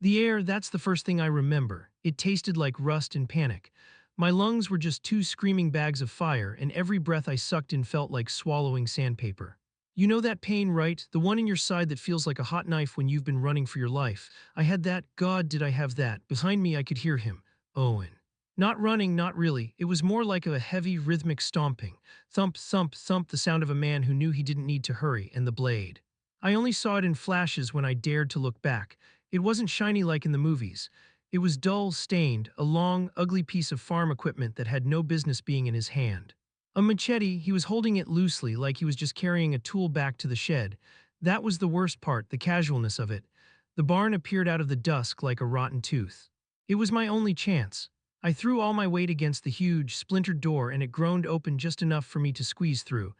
The air, that's the first thing I remember. It tasted like rust and panic. My lungs were just two screaming bags of fire, and every breath I sucked in felt like swallowing sandpaper. You know that pain, right? The one in your side that feels like a hot knife when you've been running for your life. I had that. God, did I have that. Behind me, I could hear him. Owen. Not running, not really. It was more like a heavy, rhythmic stomping. Thump, thump, thump, the sound of a man who knew he didn't need to hurry, and the blade. I only saw it in flashes when I dared to look back. It wasn't shiny like in the movies. It was dull, stained, a long, ugly piece of farm equipment that had no business being in his hand. A machete, he was holding it loosely like he was just carrying a tool back to the shed. That was the worst part, the casualness of it. The barn appeared out of the dusk like a rotten tooth. It was my only chance. I threw all my weight against the huge, splintered door and it groaned open just enough for me to squeeze through.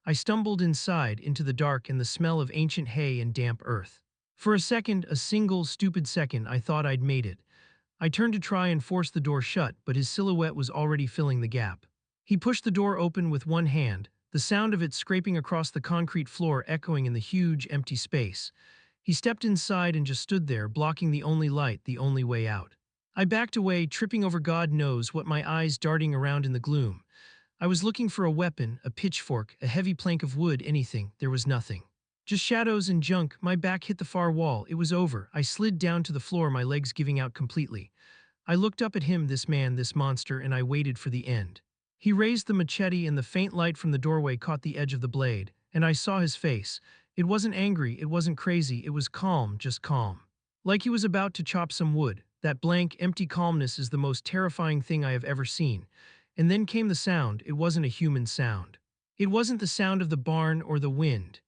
I stumbled inside, into the dark and the smell of ancient hay and damp earth. For a second, a single, stupid second, I thought I'd made it. I turned to try and force the door shut, but his silhouette was already filling the gap. He pushed the door open with one hand, the sound of it scraping across the concrete floor echoing in the huge, empty space. He stepped inside and just stood there, blocking the only light, the only way out. I backed away, tripping over God knows what, my eyes darting around in the gloom. I was looking for a weapon, a pitchfork, a heavy plank of wood, anything. There was nothing. Just shadows and junk. My back hit the far wall. It was over. I slid down to the floor, my legs giving out completely. I looked up at him, this man, this monster, and I waited for the end. He raised the machete and the faint light from the doorway caught the edge of the blade, and I saw his face. It wasn't angry, it wasn't crazy, it was calm, just calm. Like he was about to chop some wood. That blank, empty calmness is the most terrifying thing I have ever seen. And then came the sound. It wasn't a human sound. It wasn't the sound of the barn or the wind.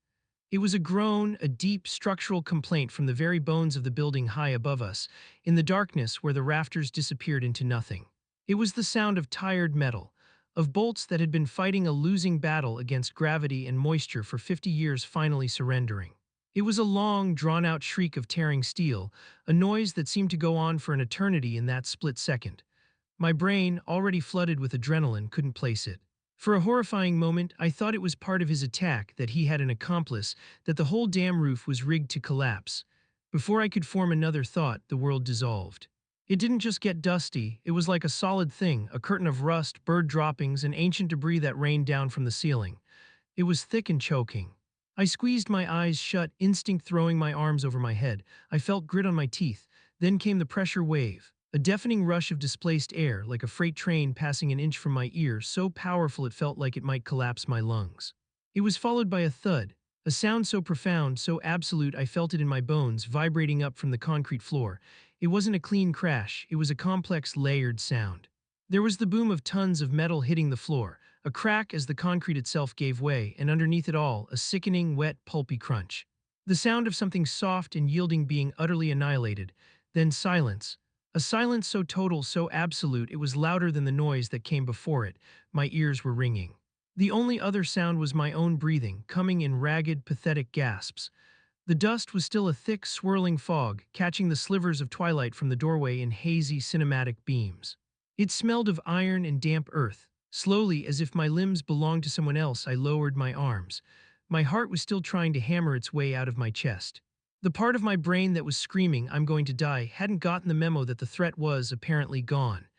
It was a groan, a deep structural complaint from the very bones of the building high above us, in the darkness where the rafters disappeared into nothing. It was the sound of tired metal, of bolts that had been fighting a losing battle against gravity and moisture for 50 years finally surrendering. It was a long, drawn-out shriek of tearing steel, a noise that seemed to go on for an eternity in that split second. My brain, already flooded with adrenaline, couldn't place it. For a horrifying moment, I thought it was part of his attack, that he had an accomplice, that the whole damn roof was rigged to collapse. Before I could form another thought, the world dissolved. It didn't just get dusty, it was like a solid thing, a curtain of rust, bird droppings, and ancient debris that rained down from the ceiling. It was thick and choking. I squeezed my eyes shut, instinct throwing my arms over my head. I felt grit on my teeth. Then came the pressure wave. A deafening rush of displaced air, like a freight train passing an inch from my ear, so powerful it felt like it might collapse my lungs. It was followed by a thud, a sound so profound, so absolute I felt it in my bones, vibrating up from the concrete floor. It wasn't a clean crash, it was a complex, layered sound. There was the boom of tons of metal hitting the floor, a crack as the concrete itself gave way, and underneath it all, a sickening, wet, pulpy crunch. The sound of something soft and yielding being utterly annihilated. Then silence. A silence so total, so absolute, it was louder than the noise that came before it. My ears were ringing. The only other sound was my own breathing, coming in ragged, pathetic gasps. The dust was still a thick, swirling fog, catching the slivers of twilight from the doorway in hazy, cinematic beams. It smelled of iron and damp earth. Slowly, as if my limbs belonged to someone else, I lowered my arms. My heart was still trying to hammer its way out of my chest. The part of my brain that was screaming, "I'm going to die," hadn't gotten the memo that the threat was apparently gone.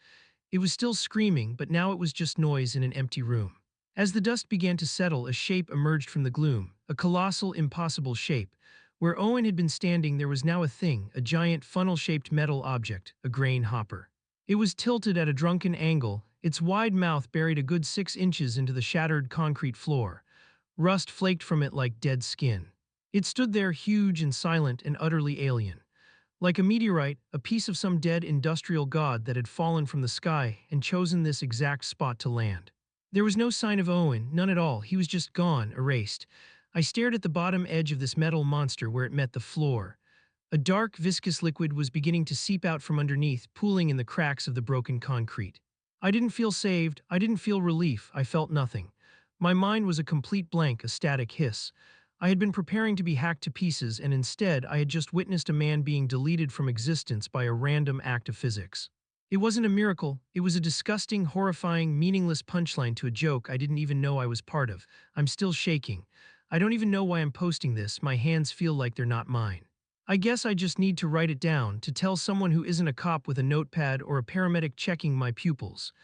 It was still screaming, but now it was just noise in an empty room. As the dust began to settle, a shape emerged from the gloom, a colossal, impossible shape. Where Owen had been standing, there was now a thing, a giant funnel-shaped metal object, a grain hopper. It was tilted at a drunken angle, its wide mouth buried a good 6 inches into the shattered concrete floor. Rust flaked from it like dead skin. It stood there huge and silent and utterly alien. Like a meteorite, a piece of some dead industrial god that had fallen from the sky and chosen this exact spot to land. There was no sign of Owen, none at all. He was just gone, erased. I stared at the bottom edge of this metal monster where it met the floor. A dark, viscous liquid was beginning to seep out from underneath, pooling in the cracks of the broken concrete. I didn't feel saved, I didn't feel relief, I felt nothing. My mind was a complete blank, a static hiss. I had been preparing to be hacked to pieces, and instead I had just witnessed a man being deleted from existence by a random act of physics. It wasn't a miracle, it was a disgusting, horrifying, meaningless punchline to a joke I didn't even know I was part of. I'm still shaking. I don't even know why I'm posting this, my hands feel like they're not mine. I guess I just need to write it down to tell someone who isn't a cop with a notepad or a paramedic checking my pupils.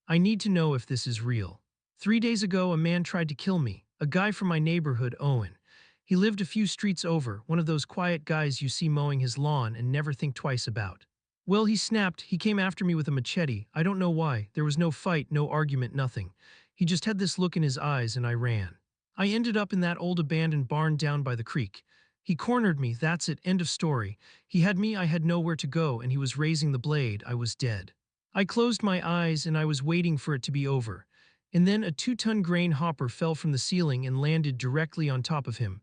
I need to know if this is real. 3 days ago, a man tried to kill me, a guy from my neighborhood, Owen. He lived a few streets over, one of those quiet guys you see mowing his lawn and never think twice about. Well, he snapped. He came after me with a machete. I don't know why. There was no fight, no argument, nothing. He just had this look in his eyes and I ran. I ended up in that old abandoned barn down by the creek. He cornered me, that's it, end of story. He had me, I had nowhere to go, and he was raising the blade, I was dead. I closed my eyes and I was waiting for it to be over. And then a 2-ton grain hopper fell from the ceiling and landed directly on top of him.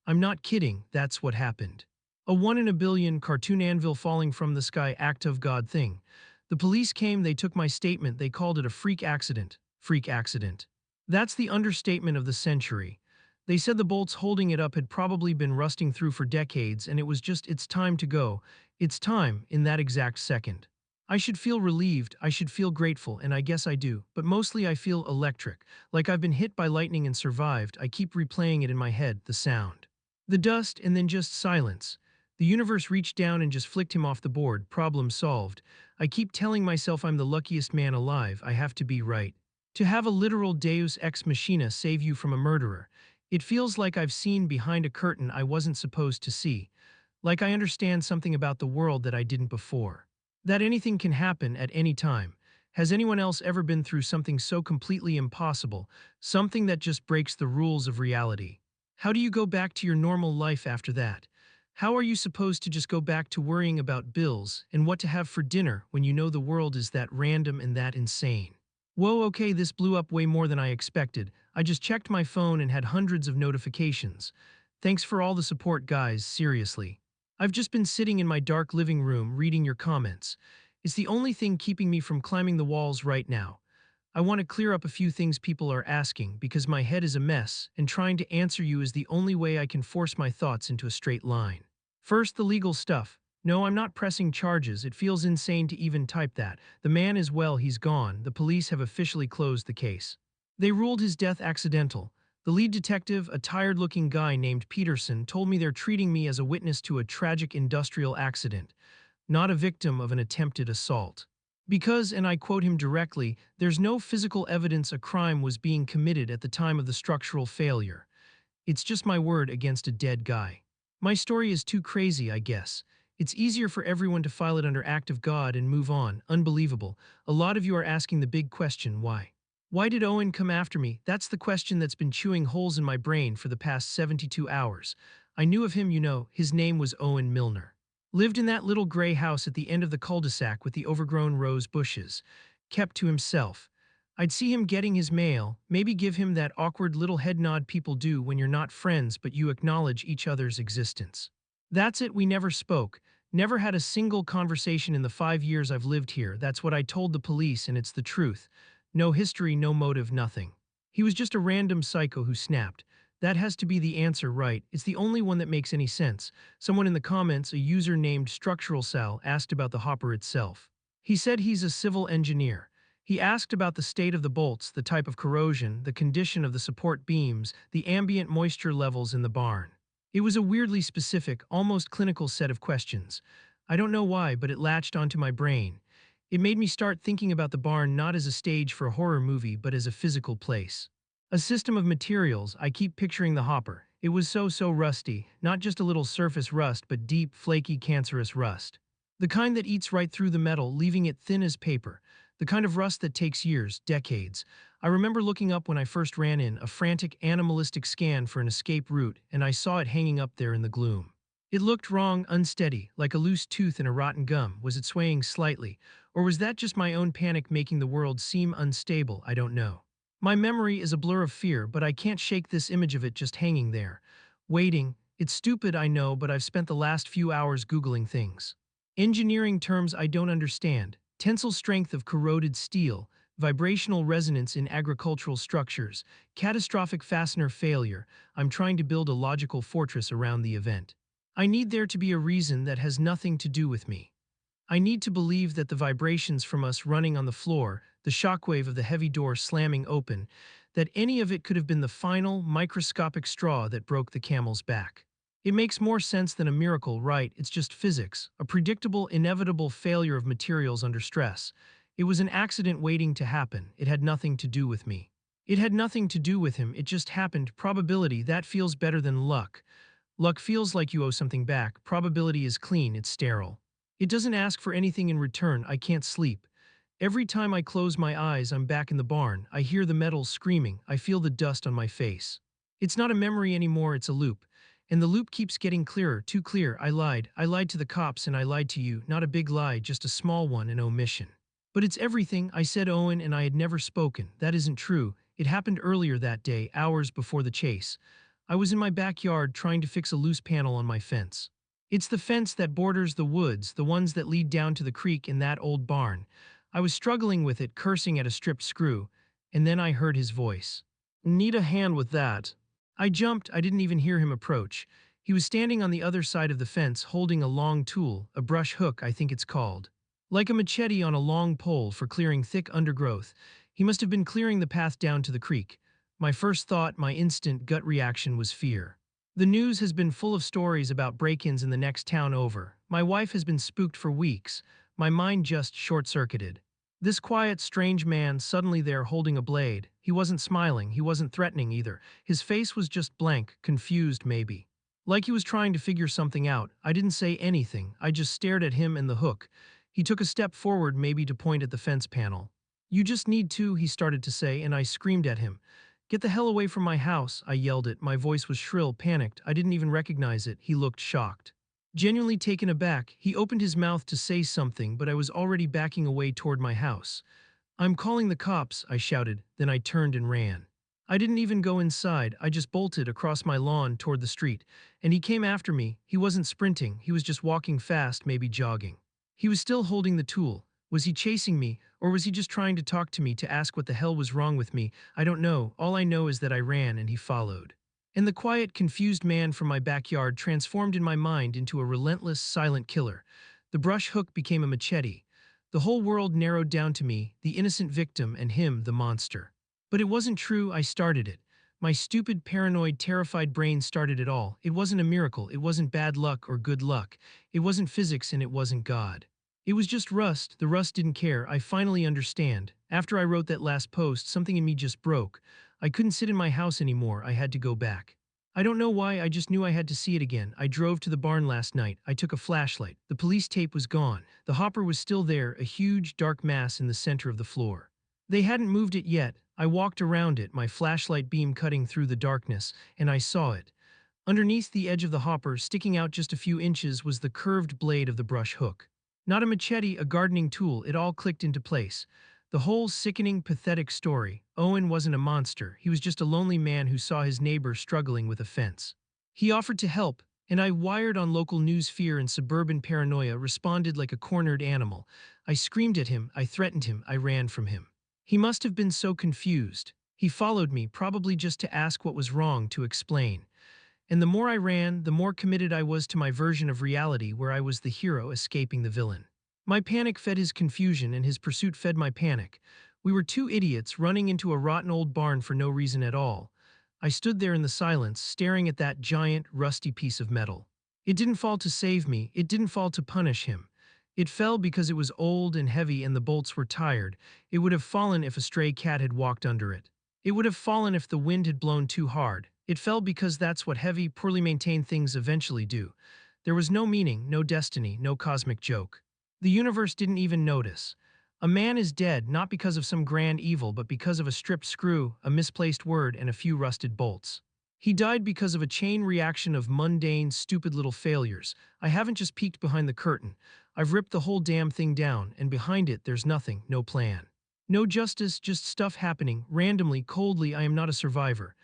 I'm not kidding, that's what happened. A 1 in a billion cartoon anvil falling from the sky act of God thing. The police came, they took my statement, they called it a freak accident. Freak accident. That's the understatement of the century. They said the bolts holding it up had probably been rusting through for decades and it was just it's time to go. It's time, in that exact second. I should feel relieved, I should feel grateful, and I guess I do, but mostly I feel electric, like I've been hit by lightning and survived. I keep replaying it in my head, the sound. The dust and then just silence. The universe reached down and just flicked him off the board, problem solved. I keep telling myself I'm the luckiest man alive, I have to be right. To have a literal deus ex machina save you from a murderer. It feels like I've seen behind a curtain I wasn't supposed to see. Like I understand something about the world that I didn't before. That anything can happen at any time. Has anyone else ever been through something so completely impossible, something that just breaks the rules of reality? How do you go back to your normal life after that? How are you supposed to just go back to worrying about bills and what to have for dinner when you know the world is that random and that insane? Whoa, okay, this blew up way more than I expected. I just checked my phone and had hundreds of notifications. Thanks for all the support, guys, seriously. I've just been sitting in my dark living room reading your comments. It's the only thing keeping me from climbing the walls right now. I want to clear up a few things people are asking because my head is a mess, and trying to answer you is the only way I can force my thoughts into a straight line. First, the legal stuff. No, I'm not pressing charges. It feels insane to even type that. The man is well, he's gone. The police have officially closed the case. They ruled his death accidental. The lead detective, a tired-looking guy named Peterson, told me they're treating me as a witness to a tragic industrial accident, not a victim of an attempted assault. Because, and I quote him directly, there's no physical evidence a crime was being committed at the time of the structural failure. It's just my word against a dead guy. My story is too crazy, I guess. It's easier for everyone to file it under act of God and move on. Unbelievable. A lot of you are asking the big question, why? Why did Owen come after me? That's the question that's been chewing holes in my brain for the past 72 hours. I knew of him, you know, his name was Owen Milner. Lived in that little gray house at the end of the cul-de-sac with the overgrown rose bushes. Kept to himself. I'd see him getting his mail, maybe give him that awkward little head nod people do when you're not friends but you acknowledge each other's existence. That's it, we never spoke. Never had a single conversation in the 5 years I've lived here. That's what I told the police, and it's the truth. No history, no motive, nothing. He was just a random psycho who snapped. That has to be the answer, right? It's the only one that makes any sense. Someone in the comments, a user named Structural Sal, asked about the hopper itself. He said he's a civil engineer. He asked about the state of the bolts, the type of corrosion, the condition of the support beams, the ambient moisture levels in the barn. It was a weirdly specific, almost clinical set of questions. I don't know why, but it latched onto my brain. It made me start thinking about the barn not as a stage for a horror movie, but as a physical place. A system of materials. I keep picturing the hopper. It was so rusty, not just a little surface rust, but deep, flaky, cancerous rust. The kind that eats right through the metal, leaving it thin as paper. The kind of rust that takes years, decades. I remember looking up when I first ran in, a frantic, animalistic scan for an escape route, and I saw it hanging up there in the gloom. It looked wrong, unsteady, like a loose tooth in a rotten gum. Was it swaying slightly? Or was that just my own panic making the world seem unstable? I don't know. My memory is a blur of fear, but I can't shake this image of it just hanging there. Waiting. It's stupid, I know, but I've spent the last few hours Googling things. Engineering terms I don't understand. Tensile strength of corroded steel, vibrational resonance in agricultural structures, catastrophic fastener failure. I'm trying to build a logical fortress around the event. I need there to be a reason that has nothing to do with me. I need to believe that the vibrations from us running on the floor, the shockwave of the heavy door slamming open, that any of it could have been the final, microscopic straw that broke the camel's back. It makes more sense than a miracle, right? It's just physics, a predictable, inevitable failure of materials under stress. It was an accident waiting to happen. It had nothing to do with me. It had nothing to do with him. It just happened. Probability, that feels better than luck. Luck feels like you owe something back. Probability is clean, it's sterile. It doesn't ask for anything in return. I can't sleep. Every time I close my eyes, I'm back in the barn. I hear the metals screaming. I feel the dust on my face. It's not a memory anymore, it's a loop. And the loop keeps getting clearer, too clear. I lied. I lied to the cops and I lied to you. Not a big lie, just a small one, an omission. But it's everything. I said Owen and I had never spoken. That isn't true. It happened earlier that day, hours before the chase. I was in my backyard trying to fix a loose panel on my fence. It's the fence that borders the woods, the ones that lead down to the creek in that old barn. I was struggling with it, cursing at a stripped screw, and then I heard his voice. Need a hand with that. I jumped, I didn't even hear him approach. He was standing on the other side of the fence holding a long tool, a brush hook I think it's called. Like a machete on a long pole for clearing thick undergrowth. He must have been clearing the path down to the creek. My first thought, my instant gut reaction was fear. The news has been full of stories about break-ins in the next town over. My wife has been spooked for weeks. My mind just short-circuited. This quiet, strange man suddenly there holding a blade. He wasn't smiling, he wasn't threatening either. His face was just blank, confused maybe. Like he was trying to figure something out. I didn't say anything, I just stared at him and the hook. He took a step forward maybe to point at the fence panel. You just need to, he started to say, and I screamed at him. Get the hell away from my house, I yelled it. My voice was shrill, panicked. I didn't even recognize it. He looked shocked. Genuinely taken aback, he opened his mouth to say something, but I was already backing away toward my house. I'm calling the cops, I shouted, then I turned and ran. I didn't even go inside, I just bolted across my lawn toward the street, and he came after me. He wasn't sprinting, he was just walking fast, maybe jogging. He was still holding the tool. Was he chasing me, or was he just trying to talk to me to ask what the hell was wrong with me? I don't know, all I know is that I ran and he followed. And the quiet, confused man from my backyard transformed in my mind into a relentless, silent killer. The brush hook became a machete. The whole world narrowed down to me, the innocent victim, and him, the monster. But it wasn't true, I started it. My stupid, paranoid, terrified brain started it all. It wasn't a miracle, it wasn't bad luck or good luck. It wasn't physics and it wasn't God. It was just rust. The rust didn't care. I finally understand. After I wrote that last post, something in me just broke. I couldn't sit in my house anymore. I had to go back. I don't know why, I just knew I had to see it again. I drove to the barn last night. I took a flashlight. The police tape was gone. The hopper was still there, a huge, dark mass in the center of the floor. They hadn't moved it yet. I walked around it, my flashlight beam cutting through the darkness, and I saw it. Underneath the edge of the hopper, sticking out just a few inches, was the curved blade of the brush hook. Not a machete, a gardening tool. It all clicked into place. The whole sickening, pathetic story. Owen wasn't a monster. He was just a lonely man who saw his neighbor struggling with a fence. He offered to help, and I, wired on local news fear and suburban paranoia, responded like a cornered animal. I screamed at him, I threatened him, I ran from him. He must have been so confused. He followed me, probably just to ask what was wrong, to explain. And the more I ran, the more committed I was to my version of reality where I was the hero escaping the villain. My panic fed his confusion and his pursuit fed my panic. We were two idiots running into a rotten old barn for no reason at all. I stood there in the silence, staring at that giant, rusty piece of metal. It didn't fall to save me, it didn't fall to punish him. It fell because it was old and heavy and the bolts were tired. It would have fallen if a stray cat had walked under it. It would have fallen if the wind had blown too hard. It fell because that's what heavy, poorly maintained things eventually do. There was no meaning, no destiny, no cosmic joke. The universe didn't even notice. A man is dead not because of some grand evil but because of a stripped screw, a misplaced word, and a few rusted bolts. He died because of a chain reaction of mundane, stupid little failures. I haven't just peeked behind the curtain. I've ripped the whole damn thing down, and behind it there's nothing, no plan. No justice, just stuff happening, randomly, coldly. I am not a survivor.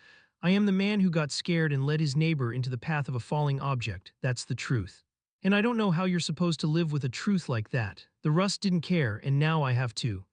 I am the man who got scared and led his neighbor into the path of a falling object. That's the truth. And I don't know how you're supposed to live with a truth like that. The rust didn't care, and now I have to.